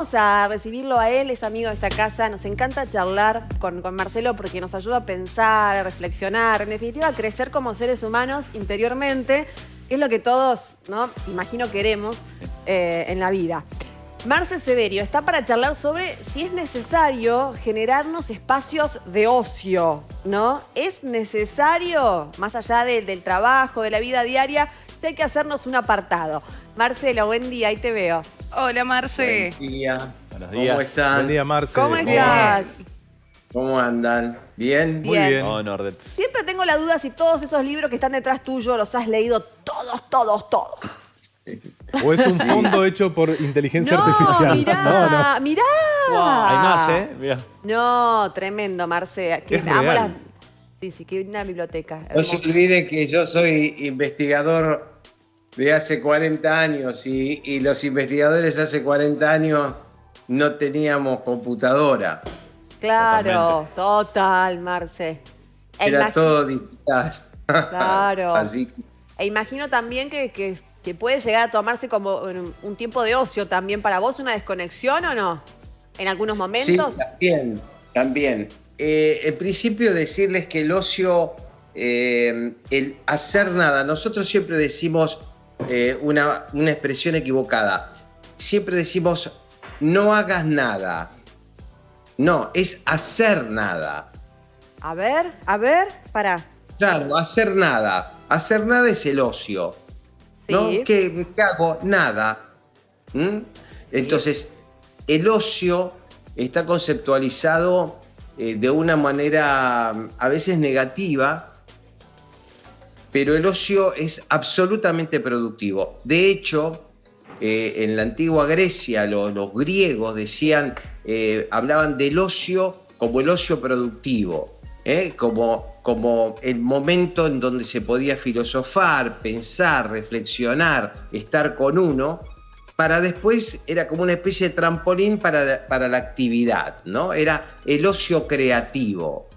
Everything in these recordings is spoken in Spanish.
Vamos a recibirlo a él, es amigo de esta casa. Nos encanta charlar con Marcelo porque nos ayuda a pensar, a reflexionar, en definitiva a crecer como seres humanos interiormente, que es lo que todos, ¿no?, imagino queremos en la vida. Marce Severio está para charlar sobre si es necesario generarnos espacios de ocio, ¿no? ¿Es necesario, más allá del trabajo, de la vida diaria, si hay que hacernos un apartado? Marcelo, buen día, ahí te veo. Hola, Marce. Buen día. Buenos días. ¿Cómo están? Buen día, Marce. ¿Cómo estás? ¿Cómo andan? ¿Bien? Muy bien. Bien. Todo en orden. Siempre tengo la duda si todos esos libros que están detrás tuyo los has leído todos. ¿O es un fondo hecho por inteligencia No, artificial? mirá, mirá. Hay más, ¿eh? Mirá. No, tremendo, Marce. Es real. Sí, qué linda biblioteca. No se Hermoso. olvide que yo soy investigador de hace 40 años y los investigadores hace 40 años no teníamos computadora. Claro, total, Marce. Era todo digital. Claro. Así que E imagino también que puede llegar a tomarse como un tiempo de ocio también para vos, una desconexión, ¿o no? En algunos momentos. sí, también. En principio decirles que el ocio, el hacer nada, nosotros siempre decimos una expresión equivocada. Siempre decimos, no hagas nada. No, es hacer nada. A ver, pará. Claro, hacer nada. Hacer nada es el ocio. ¿No? Sí. ¿Qué hago? Nada. Entonces, el ocio está conceptualizado de una manera a veces negativa, pero el ocio es absolutamente productivo. De hecho, en la antigua Grecia, los griegos decían, hablaban del ocio como el ocio productivo, como el momento en donde se podía filosofar, pensar, reflexionar, estar con uno, para después era como una especie de trampolín para la actividad, ¿no? Era el ocio creativo,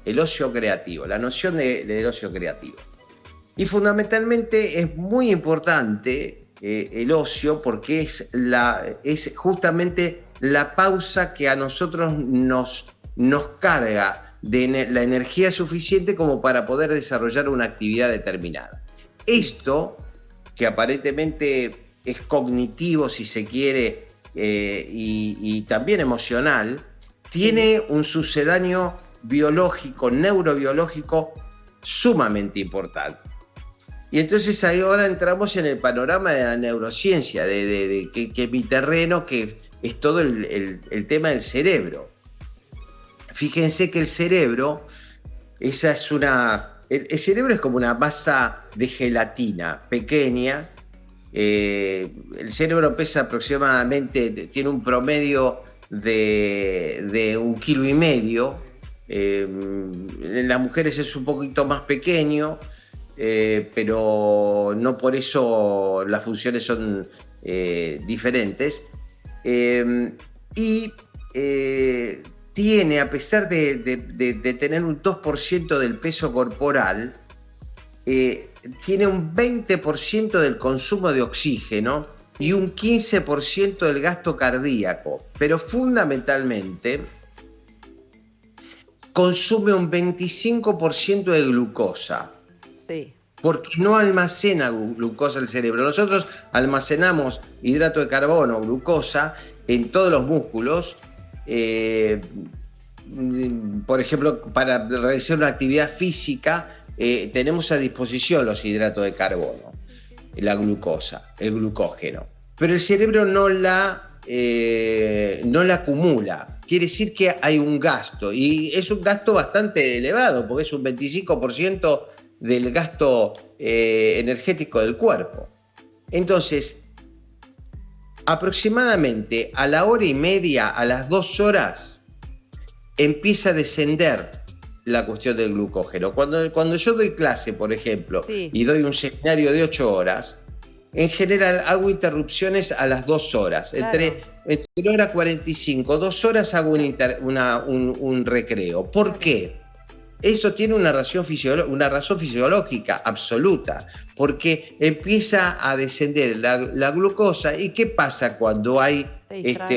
el ocio creativo, la noción del ocio creativo. Y fundamentalmente es muy importante el ocio porque es justamente la pausa que a nosotros nos carga de la energía suficiente como para poder desarrollar una actividad determinada. Esto, que aparentemente es cognitivo, si se quiere, y también emocional, tiene un sucedáneo biológico, neurobiológico, sumamente importante. Y entonces ahí ahora entramos en el panorama de la neurociencia, que es mi terreno, que es todo el tema del cerebro. Fíjense que el cerebro, el cerebro es como una masa de gelatina pequeña. El cerebro pesa aproximadamente, tiene un promedio de 1,5 kilos. En las mujeres es un poquito más pequeño, pero no por eso las funciones son diferentes. Tiene, a pesar de tener un 2% del peso corporal, tiene un 20% del consumo de oxígeno y un 15% del gasto cardíaco, pero fundamentalmente consume un 25% de glucosa. Sí. Porque no almacena glucosa el cerebro. Nosotros almacenamos hidrato de carbono, glucosa, en todos los músculos. Por ejemplo, para realizar una actividad física, tenemos a disposición los hidratos de carbono, la glucosa, el glucógeno. Pero el cerebro no la acumula. Quiere decir que hay un gasto, y es un gasto bastante elevado, porque es un 25% del gasto energético del cuerpo. Entonces, aproximadamente a la hora y media, a las 2 horas, empieza a descender la cuestión del glucógeno. Cuando yo doy clase, por ejemplo, Sí. y doy un seminario de 8 horas, en general hago interrupciones a las 2 horas. Claro. Entre 1 hora 45, 2 horas hago un recreo. ¿Por qué? Eso tiene una razón fisiológica absoluta, porque empieza a descender la glucosa. ¿Y qué pasa cuando hay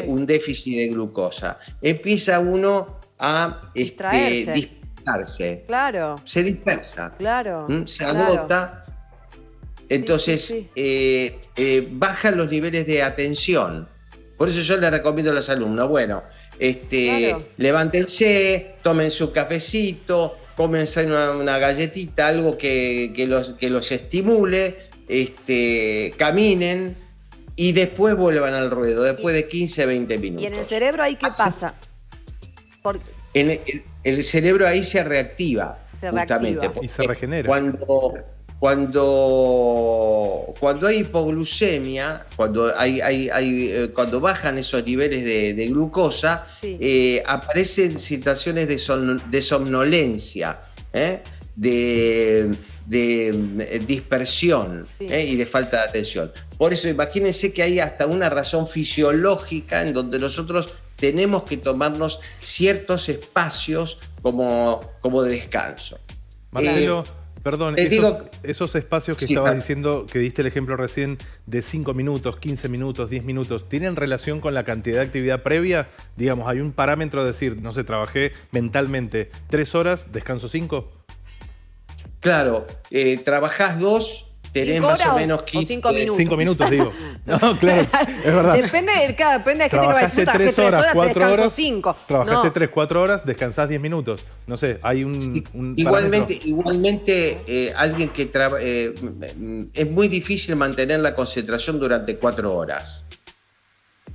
un déficit de glucosa. Empieza uno a Distraerse. dispersarse. Claro. Se dispersa. Claro. Se agota. Entonces, sí. bajan los niveles de atención. Por eso yo le recomiendo a los alumnos, bueno, Claro. levántense, tomen su cafecito, cómense una galletita, algo que los estimule, caminen y después vuelvan al ruedo, después de 15, 20 minutos. ¿Y en el cerebro ahí qué pasa? Porque El cerebro ahí se reactiva, Se justamente. reactiva. Y se regenera. Cuando hay hipoglucemia, cuando bajan esos niveles de glucosa, Sí. aparecen situaciones de somnolencia, de dispersión, Sí. y de falta de atención. Por eso imagínense que hay hasta una razón fisiológica en donde nosotros tenemos que tomarnos ciertos espacios como de descanso. Marcelo, perdón, te digo- esos espacios que Sí, estabas claro. diciendo, que diste el ejemplo recién de 5 minutos, 15 minutos, 10 minutos, ¿tienen relación con la cantidad de actividad previa? Digamos, hay un parámetro de decir, no sé, trabajé mentalmente 3 horas, descanso 5. Claro, trabajás 2, tenés 5 más o horas menos o 15. 5 minutos. 5 minutos, digo. No, claro, es verdad. Depende de gente que va a decir, Trabajaste 3 horas, 4 descanso horas. 5. Trabajaste 3, 4 horas, descansás 10 minutos. No sé, hay un Igualmente, parámetro. alguien que es muy difícil mantener la concentración durante 4 horas.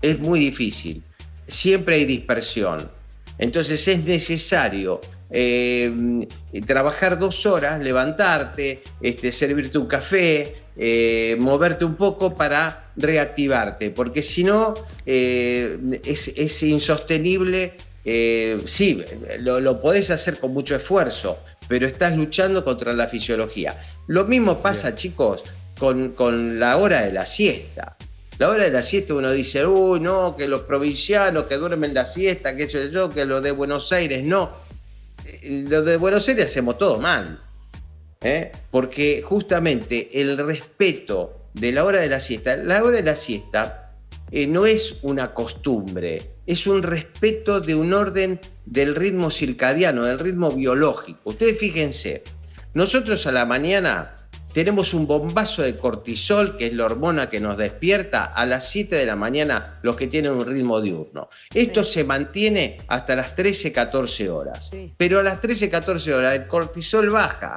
Es muy difícil. Siempre hay dispersión. Entonces es necesario trabajar 2 horas, levantarte, servirte un café, moverte un poco para reactivarte, porque si no es insostenible. Sí, lo podés hacer con mucho esfuerzo, pero estás luchando contra la fisiología. Lo mismo pasa, chicos, con la hora de la siesta. La hora de la siesta uno dice, uy, no, que los provincianos que duermen la siesta, que eso yo, que los de Buenos Aires no. Los de Buenos Aires hacemos todo mal. Porque justamente el respeto de la hora de la siesta no es una costumbre, es un respeto de un orden del ritmo circadiano, del ritmo biológico. Ustedes fíjense, nosotros a la mañana tenemos un bombazo de cortisol, que es la hormona que nos despierta a las 7 de la mañana los que tienen un ritmo diurno. Esto se mantiene hasta las 13, 14 horas. Sí. Pero a las 13, 14 horas el cortisol baja.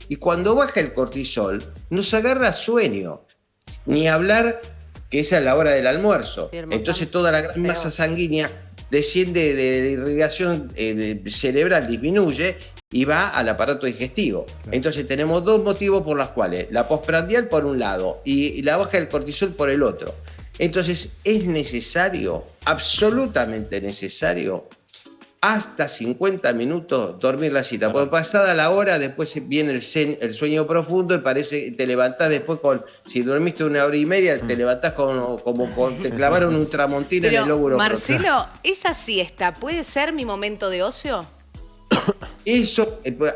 Y cuando baja el cortisol, nos agarra sueño. Ni hablar que esa es la hora del almuerzo. Sí, Entonces toda la gran peor. masa sanguínea desciende de la irrigación cerebral, disminuye y va al aparato digestivo. Entonces tenemos 2 motivos por los cuales, la postprandial por un lado y la baja del cortisol por el otro. Entonces es necesario, absolutamente necesario, hasta 50 minutos dormir la cita. Porque pasada la hora, después viene el sueño profundo y parece que te levantás después si dormiste 1 hora y media, te levantás como te clavaron un tramontina en el Pero, lóbulo. Marcelo, ¿esa siesta puede ser mi momento de ocio?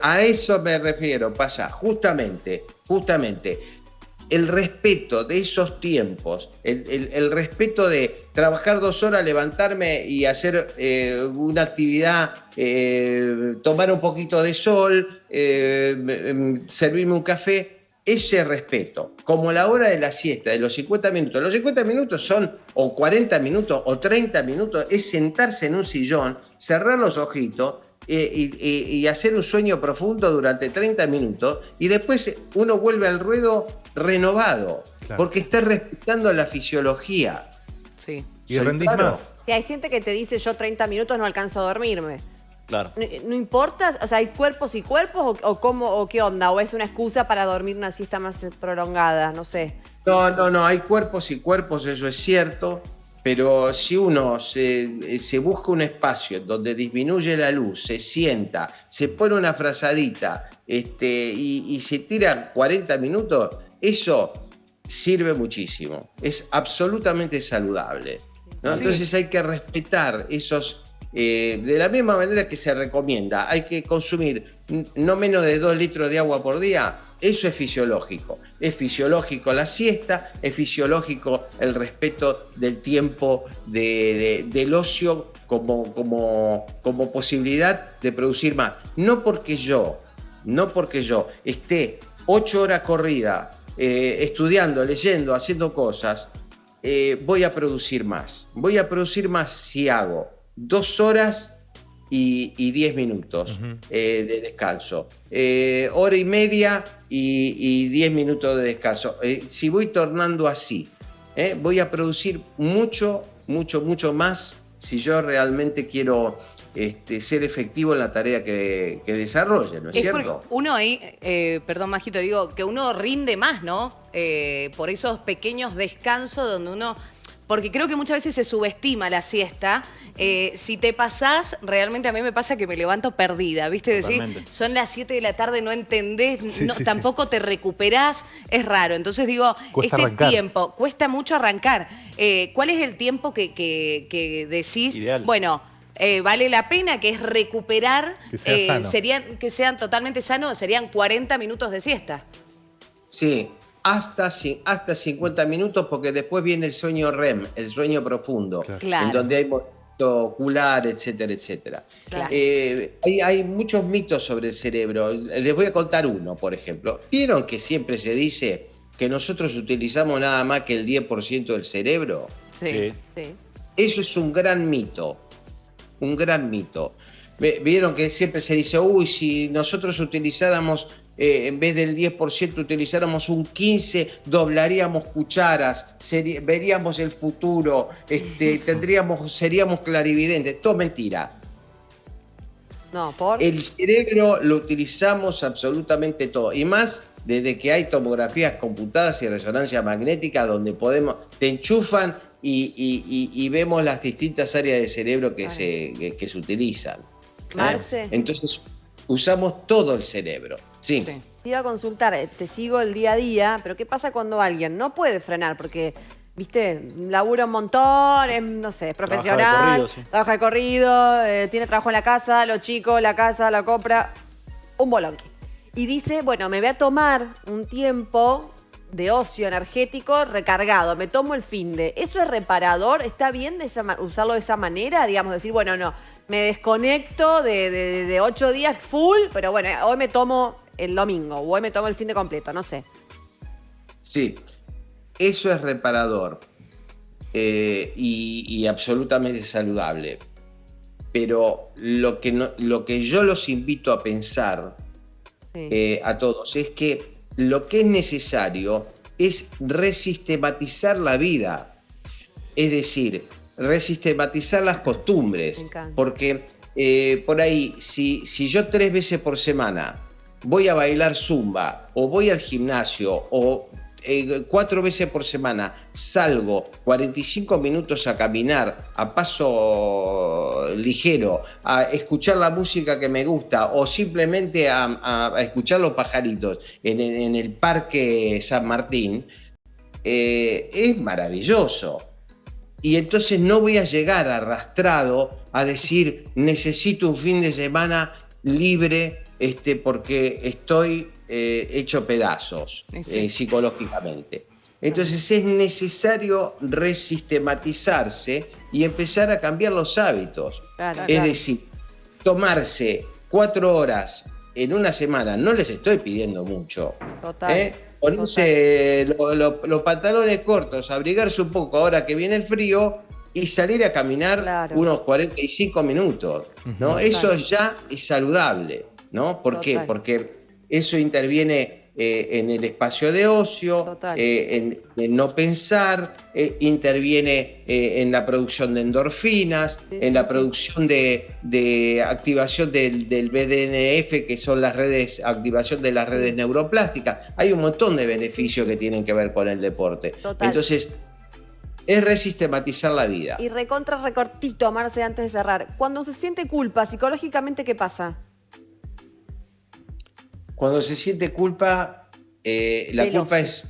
A eso me refiero, pasa justamente el respeto de esos tiempos, el respeto de trabajar 2 horas, levantarme y hacer una actividad, tomar un poquito de sol, servirme un café, ese respeto, como la hora de la siesta, de los 50 minutos. Los 50 minutos son o 40 minutos o 30 minutos, es sentarse en un sillón, cerrar los ojitos, y hacer un sueño profundo durante 30 minutos y después uno vuelve al ruedo renovado, Claro. porque está respetando la fisiología. Sí. ¿Y rendís Claro. más? Si hay gente que te dice, yo 30 minutos no alcanzo a dormirme. Claro. ¿No importa? O sea, ¿hay cuerpos y cuerpos o qué onda? ¿O es una excusa para dormir una siesta más prolongada? No sé. No, hay cuerpos y cuerpos, eso es cierto, pero si uno se busca un espacio donde disminuye la luz, se sienta, se pone una frazadita y se tira 40 minutos, eso sirve muchísimo, es absolutamente saludable, ¿no? Sí. Entonces hay que respetar esos, de la misma manera que se recomienda, hay que consumir no menos de 2 litros de agua por día, eso es fisiológico. es fisiológico la siesta, es fisiológico el respeto del tiempo del ocio como posibilidad de producir más. No porque yo esté 8 horas corrida estudiando, leyendo, haciendo cosas, voy a producir más. Voy a producir más si hago 2 horas y 10 minutos de descanso, hora y media y 10 minutos de descanso. Si voy tornando así, voy a producir mucho más si yo realmente quiero ser efectivo en la tarea que desarrolle, ¿no es cierto? Uno ahí, perdón, Majito, digo, que uno rinde más, ¿no? Por esos pequeños descansos donde uno... Porque creo que muchas veces se subestima la siesta. Si te pasás, realmente a mí me pasa que me levanto perdida, ¿viste? Decir, son las 7 de la tarde, no entendés, tampoco te recuperás, es raro. Entonces digo, Cuesta arrancar. tiempo, cuesta mucho arrancar. ¿Cuál es el tiempo que decís, ideal? Bueno, vale la pena, que es recuperar, Que sea sano. que sean totalmente sanos, serían 40 minutos de siesta? Sí, hasta 50 minutos, porque después viene el sueño REM, el sueño profundo, Claro. en donde hay movimiento ocular, etcétera, etcétera. Claro. Hay muchos mitos sobre el cerebro. Les voy a contar uno, por ejemplo. ¿Vieron que siempre se dice que nosotros utilizamos nada más que el 10% del cerebro? Sí. Sí. Eso es un gran mito. Un gran mito. Vieron que siempre se dice, uy, si nosotros utilizáramos, en vez del 10%, utilizáramos un 15%, doblaríamos cucharas, veríamos el futuro, seríamos clarividentes. Todo mentira. No, por... El cerebro lo utilizamos absolutamente todo. Y más desde que hay tomografías computadas y resonancia magnética donde te enchufan y vemos las distintas áreas del cerebro que se utilizan. Marce. Entonces, usamos todo el cerebro. Sí. Sí. Te iba a consultar, te sigo el día a día, pero ¿qué pasa cuando alguien no puede frenar? Porque, viste, labura un montón, es, no sé, es profesional, Trabaja de corrido, sí. trabaja de corrido, tiene trabajo en la casa, los chicos, la casa, la compra, un bolonqui. Y dice, bueno, me voy a tomar un tiempo de ocio energético recargado, me tomo el finde. ¿Eso es reparador? ¿Está bien usarlo de esa manera? Digamos, decir, bueno, no, me desconecto de 8 días full, pero bueno, hoy me tomo el domingo, o hoy me tomo el finde completo, no sé. Sí, eso es reparador y absolutamente saludable. Pero lo que yo los invito a pensar a todos es que lo que es necesario es resistematizar la vida. Es decir, resistematizar las costumbres. Porque por ahí, si yo 3 veces por semana voy a bailar zumba o voy al gimnasio o 4 veces por semana salgo 45 minutos a caminar a paso ligero, a escuchar la música que me gusta o simplemente a escuchar los pajaritos en el Parque San Martín, es maravilloso. Y entonces no voy a llegar arrastrado a decir necesito un fin de semana libre porque estoy hecho pedazos psicológicamente. Entonces es necesario resistematizarse y empezar a cambiar los hábitos. Es decir, tomarse 4 horas en una semana, no les estoy pidiendo mucho. Ponerse los pantalones cortos, abrigarse un poco ahora que viene el frío y salir a caminar unos 45 minutos, ¿no? Eso ya es saludable, ¿no? ¿Por qué? Porque eso interviene en el espacio de ocio, en no pensar, interviene en la producción de endorfinas, en la producción de activación del BDNF, que son activación de las redes neuroplásticas. Hay un montón de beneficios que tienen que ver con el deporte. Entonces, es resistematizar la vida. Y recortito, Marce, antes de cerrar. Cuando se siente culpa, psicológicamente, ¿qué pasa? Cuando se siente culpa, la culpa es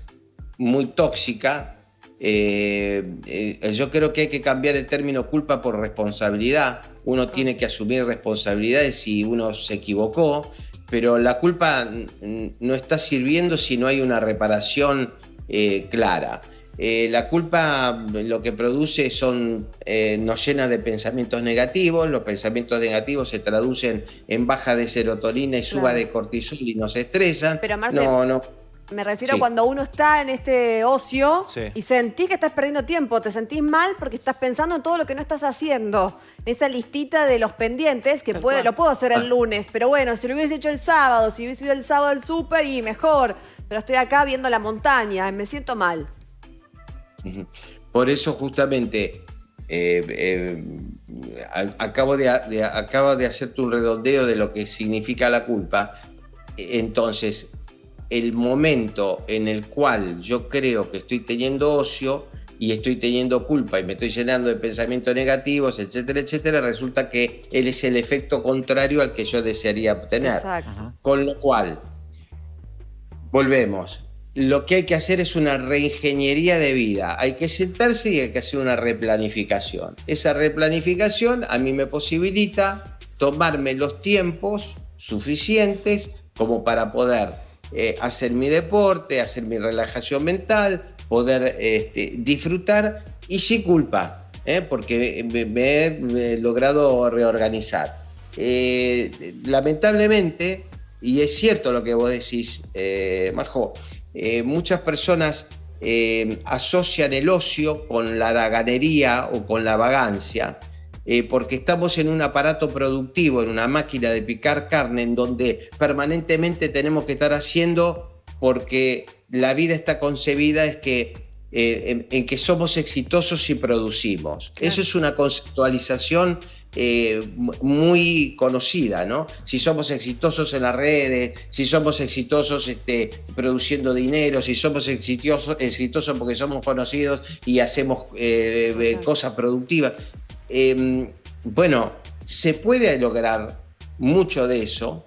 muy tóxica. Yo creo que hay que cambiar el término culpa por responsabilidad. Uno tiene que asumir responsabilidades si uno se equivocó. pero la culpa no está sirviendo si no hay una reparación clara. La culpa lo que produce nos llena de pensamientos negativos, los pensamientos negativos se traducen en baja de serotonina y suba de cortisol y nos estresan. Pero Marce, me refiero a cuando uno está en este ocio y sentís que estás perdiendo tiempo, te sentís mal porque estás pensando en todo lo que no estás haciendo. Esa listita de los pendientes que lo puedo hacer el lunes, pero bueno, si lo hubiese hecho el sábado, si hubiese ido el sábado al súper y mejor, pero estoy acá viendo la montaña, me siento mal. Por eso justamente acabo de hacerte un redondeo de lo que significa la culpa. Entonces, el momento en el cual yo creo que estoy teniendo ocio y estoy teniendo culpa y me estoy llenando de pensamientos negativos, etcétera, etcétera, resulta que él es el efecto contrario al que yo desearía obtener. Exacto. Con lo cual, volvemos. Lo que hay que hacer es una reingeniería de vida. Hay que sentarse y hay que hacer una replanificación. Esa replanificación a mí me posibilita tomarme los tiempos suficientes como para poder hacer mi deporte, hacer mi relajación mental, poder disfrutar y sin culpa, porque me he logrado reorganizar. Lamentablemente, y es cierto lo que vos decís, Majo, muchas personas asocian el ocio con la haraganería o con la vagancia, porque estamos en un aparato productivo, en una máquina de picar carne, en donde permanentemente tenemos que estar haciendo, porque la vida está concebida en que somos exitosos y producimos. Claro. Eso es una conceptualización muy conocida, ¿no? Si somos exitosos en las redes, si somos exitosos produciendo dinero, si somos exitosos porque somos conocidos y hacemos cosas productivas. Bueno, se puede lograr mucho de eso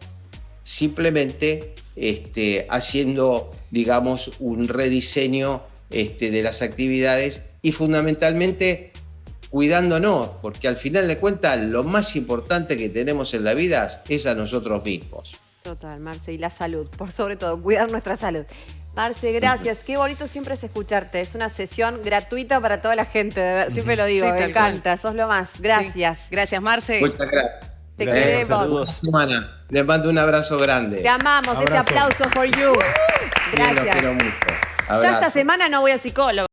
simplemente haciendo, digamos, un rediseño de las actividades y fundamentalmente cuidándonos, porque al final de cuentas lo más importante que tenemos en la vida es a nosotros mismos. Total, Marce, y la salud, por sobre todo, cuidar nuestra salud. Marce, gracias. Qué bonito siempre es escucharte. Es una sesión gratuita para toda la gente, de ver. Siempre lo digo, sí, me encanta. Sos lo más. Gracias. Sí. Gracias, Marce. Muchas gracias. Te queremos. Les mando un abrazo grande. Te amamos. Abrazo. Este aplauso for you. Gracias. Los quiero mucho. Ya esta semana no voy a psicólogo.